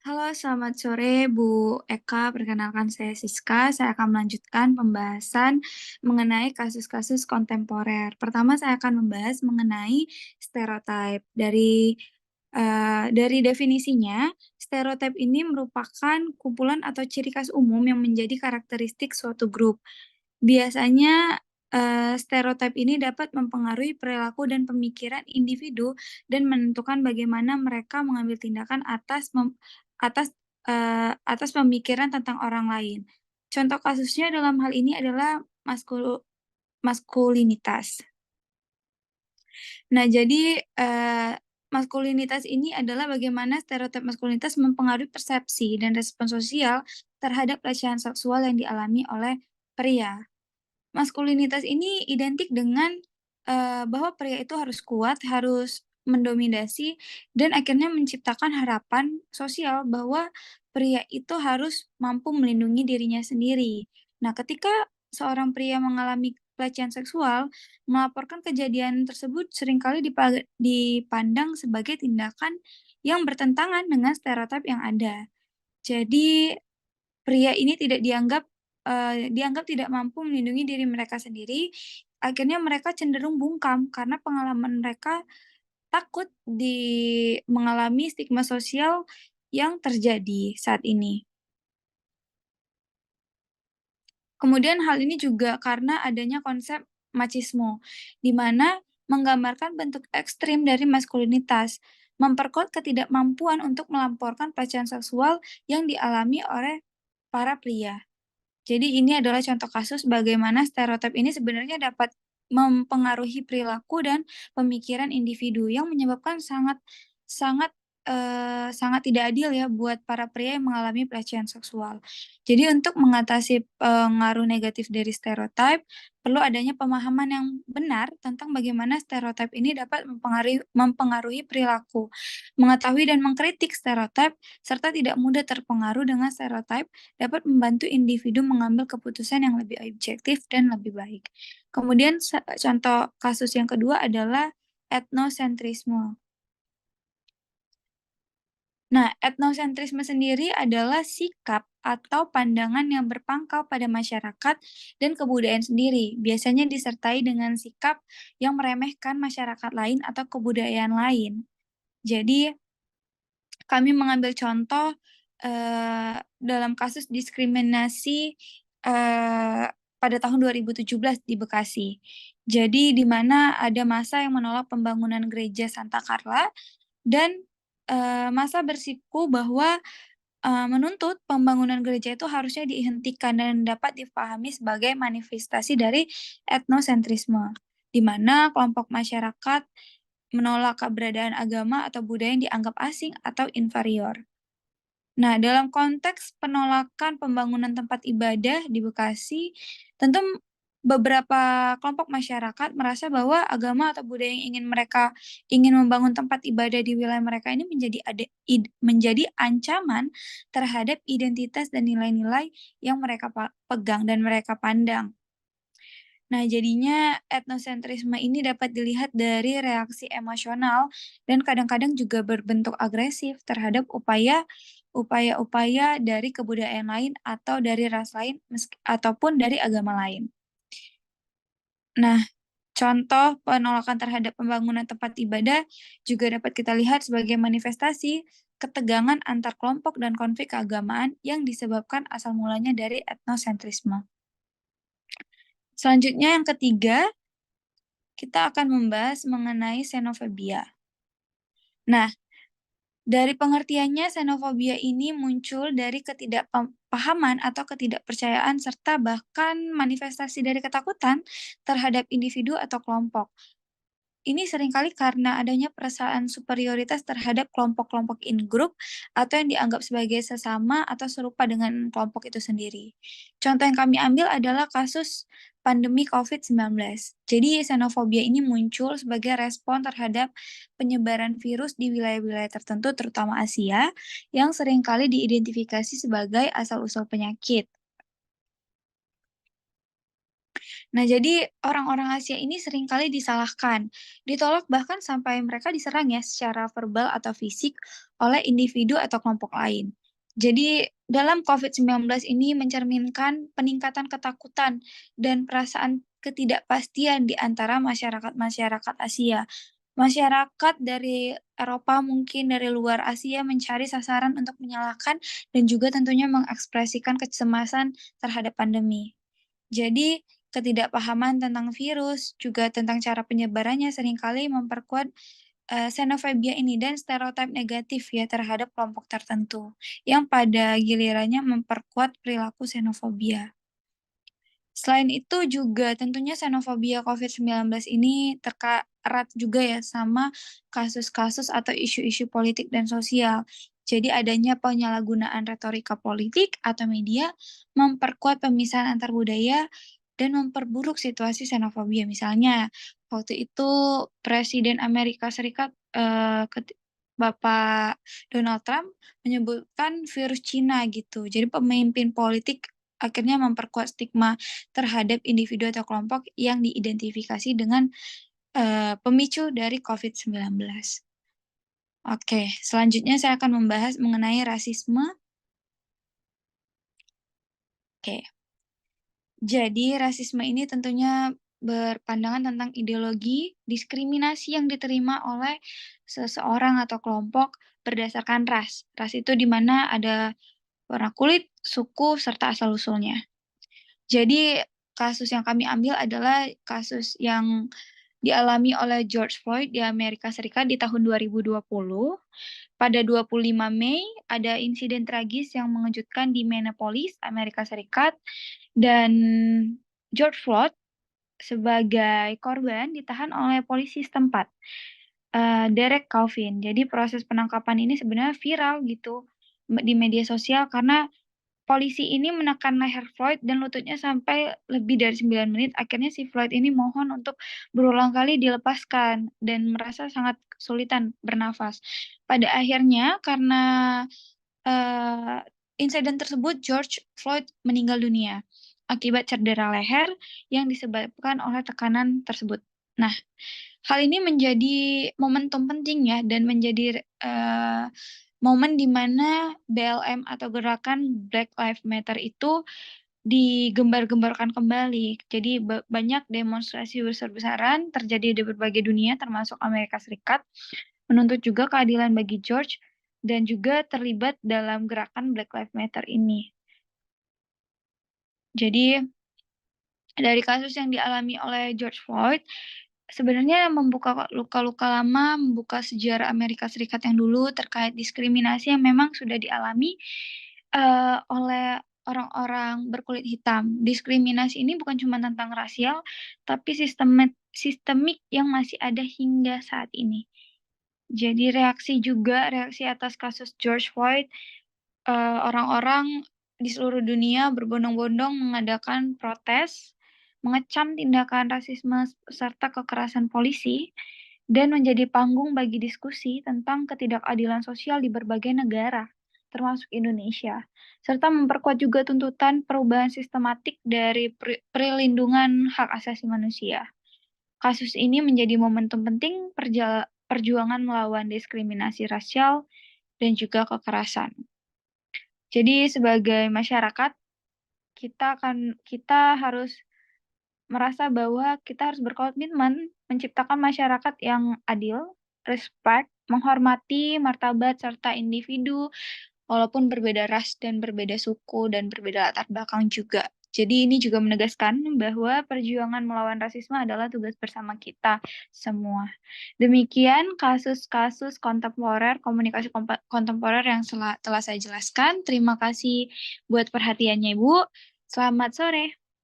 Halo, selamat sore Bu Eka. Perkenalkan saya Siska. Saya akan melanjutkan pembahasan mengenai kasus-kasus kontemporer. Pertama, saya akan membahas mengenai stereotype. Dari definisinya, stereotip ini merupakan kumpulan atau ciri khas umum yang menjadi karakteristik suatu grup. Biasanya, stereotip ini dapat mempengaruhi perilaku dan pemikiran individu dan menentukan bagaimana mereka mengambil tindakan atas, atas pemikiran tentang orang lain. Contoh kasusnya dalam hal ini adalah maskulinitas. Nah, jadi, maskulinitas ini adalah bagaimana stereotip maskulinitas mempengaruhi persepsi dan respon sosial terhadap pelecehan seksual yang dialami oleh pria. Maskulinitas ini identik dengan, bahwa pria itu harus kuat, harus mendominasi, dan akhirnya menciptakan harapan sosial bahwa pria itu harus mampu melindungi dirinya sendiri. Nah, ketika seorang pria mengalami pelecehan seksual, melaporkan kejadian tersebut seringkali dipandang sebagai tindakan yang bertentangan dengan stereotip yang ada. Jadi, pria ini dianggap tidak mampu melindungi diri mereka sendiri, akhirnya mereka cenderung bungkam karena pengalaman mereka takut mengalami stigma sosial yang terjadi saat ini. Kemudian hal ini juga karena adanya konsep machismo, di mana menggambarkan bentuk ekstrim dari maskulinitas, memperkuat ketidakmampuan untuk melamporkan pelecehan seksual yang dialami oleh para pria. Jadi ini adalah contoh kasus bagaimana stereotip ini sebenarnya dapat mempengaruhi perilaku dan pemikiran individu yang menyebabkan sangat sangat, sangat tidak adil ya buat para pria yang mengalami pelecehan seksual. Jadi untuk mengatasi pengaruh negatif dari stereotip, perlu adanya pemahaman yang benar tentang bagaimana stereotip ini dapat mempengaruhi perilaku. Mengetahui dan mengkritik stereotip serta tidak mudah terpengaruh dengan stereotip dapat membantu individu mengambil keputusan yang lebih objektif dan lebih baik. Kemudian contoh kasus yang kedua adalah etnosentrisme. Nah, etnosentrisme sendiri adalah sikap atau pandangan yang berpangkal pada masyarakat dan kebudayaan sendiri, biasanya disertai dengan sikap yang meremehkan masyarakat lain atau kebudayaan lain. Jadi, kami mengambil contoh, dalam kasus diskriminasi, pada tahun 2017 di Bekasi. Jadi di mana ada massa yang menolak pembangunan gereja Santa Carla dan, massa bersiku bahwa, menuntut pembangunan gereja itu harusnya dihentikan dan dapat dipahami sebagai manifestasi dari etnosentrisme, di mana kelompok masyarakat menolak keberadaan agama atau budaya yang dianggap asing atau inferior. Nah, dalam konteks penolakan pembangunan tempat ibadah di Bekasi, tentu beberapa kelompok masyarakat merasa bahwa agama atau budaya yang mereka ingin membangun tempat ibadah di wilayah mereka ini menjadi ancaman terhadap identitas dan nilai-nilai yang mereka pegang dan mereka pandang. Nah, jadinya etnosentrisme ini dapat dilihat dari reaksi emosional dan kadang-kadang juga berbentuk agresif terhadap upaya-upaya dari kebudayaan lain atau dari ras lain ataupun dari agama lain. Nah, contoh penolakan terhadap pembangunan tempat ibadah juga dapat kita lihat sebagai manifestasi ketegangan antar kelompok dan konflik keagamaan yang disebabkan asal mulanya dari etnosentrisme. Selanjutnya yang ketiga, kita akan membahas mengenai xenofobia. Nah, dari pengertiannya, xenofobia ini muncul dari ketidakpahaman atau ketidakpercayaan serta bahkan manifestasi dari ketakutan terhadap individu atau kelompok. Ini seringkali karena adanya perasaan superioritas terhadap kelompok-kelompok in-group atau yang dianggap sebagai sesama atau serupa dengan kelompok itu sendiri. Contoh yang kami ambil adalah kasus pandemi COVID-19. Jadi, xenofobia ini muncul sebagai respon terhadap penyebaran virus di wilayah-wilayah tertentu, terutama Asia, yang seringkali diidentifikasi sebagai asal-usul penyakit. Nah, jadi orang-orang Asia ini seringkali disalahkan, ditolak bahkan sampai mereka diserang ya secara verbal atau fisik oleh individu atau kelompok lain. Jadi dalam COVID-19 ini mencerminkan peningkatan ketakutan dan perasaan ketidakpastian di antara masyarakat-masyarakat Asia. Masyarakat dari Eropa mungkin dari luar Asia mencari sasaran untuk menyalahkan dan juga tentunya mengekspresikan kecemasan terhadap pandemi. Jadi, ketidakpahaman tentang virus, juga tentang cara penyebarannya seringkali memperkuat xenofobia ini dan stereotip negatif ya terhadap kelompok tertentu, yang pada gilirannya memperkuat perilaku xenofobia. Selain itu juga tentunya xenofobia COVID-19 ini erat juga ya sama kasus-kasus atau isu-isu politik dan sosial. Jadi adanya penyalahgunaan retorika politik atau media memperkuat pemisahan antar budaya dan memperburuk situasi xenofobia. Misalnya, waktu itu Presiden Amerika Serikat Bapak Donald Trump menyebutkan virus Cina gitu. Jadi pemimpin politik akhirnya memperkuat stigma terhadap individu atau kelompok yang diidentifikasi dengan pemicu dari COVID-19. Oke, selanjutnya saya akan membahas mengenai rasisme. Oke, jadi rasisme ini tentunya berpandangan tentang ideologi diskriminasi yang diterima oleh seseorang atau kelompok berdasarkan ras. Ras itu di mana ada warna kulit, suku, serta asal-usulnya. Jadi kasus yang kami ambil adalah kasus yang dialami oleh George Floyd di Amerika Serikat di tahun 2020. Pada 25 Mei, ada insiden tragis yang mengejutkan di Minneapolis, Amerika Serikat, dan George Floyd sebagai korban ditahan oleh polisi setempat, Derek Chauvin. Jadi proses penangkapan ini sebenarnya viral gitu di media sosial karena polisi ini menekan leher Floyd dan lututnya sampai lebih dari 9 menit. Akhirnya si Floyd ini mohon untuk berulang kali dilepaskan dan merasa sangat kesulitan bernafas. Pada akhirnya karena uh, insiden tersebut George Floyd meninggal dunia akibat cedera leher yang disebabkan oleh tekanan tersebut. Nah, hal ini menjadi momentum penting ya dan menjadi momen di mana BLM atau gerakan Black Lives Matter itu digembar-gemborkan kembali. Jadi banyak demonstrasi besar-besaran terjadi di berbagai dunia termasuk Amerika Serikat, menuntut juga keadilan bagi George dan juga terlibat dalam gerakan Black Lives Matter ini. Jadi dari kasus yang dialami oleh George Floyd, sebenarnya membuka luka-luka lama, membuka sejarah Amerika Serikat yang dulu terkait diskriminasi yang memang sudah dialami oleh orang-orang berkulit hitam. Diskriminasi ini bukan cuma tentang rasial, tapi sistemik yang masih ada hingga saat ini. Jadi reaksi atas kasus George Floyd, orang-orang di seluruh dunia berbondong-bondong mengadakan protes, mengecam tindakan rasisme serta kekerasan polisi, dan menjadi panggung bagi diskusi tentang ketidakadilan sosial di berbagai negara, termasuk Indonesia, serta memperkuat juga tuntutan perubahan sistematik dari perlindungan hak asasi manusia. Kasus ini menjadi momentum penting perjuangan melawan diskriminasi rasial dan juga kekerasan. Jadi sebagai masyarakat kita harus merasa bahwa kita harus berkomitmen menciptakan masyarakat yang adil, respect, menghormati martabat serta individu walaupun berbeda ras dan berbeda suku dan berbeda latar belakang juga. Jadi ini juga menegaskan bahwa perjuangan melawan rasisme adalah tugas bersama kita semua. Demikian kasus-kasus kontemporer, komunikasi kontemporer yang telah saya jelaskan. Terima kasih buat perhatiannya, Ibu. Selamat sore.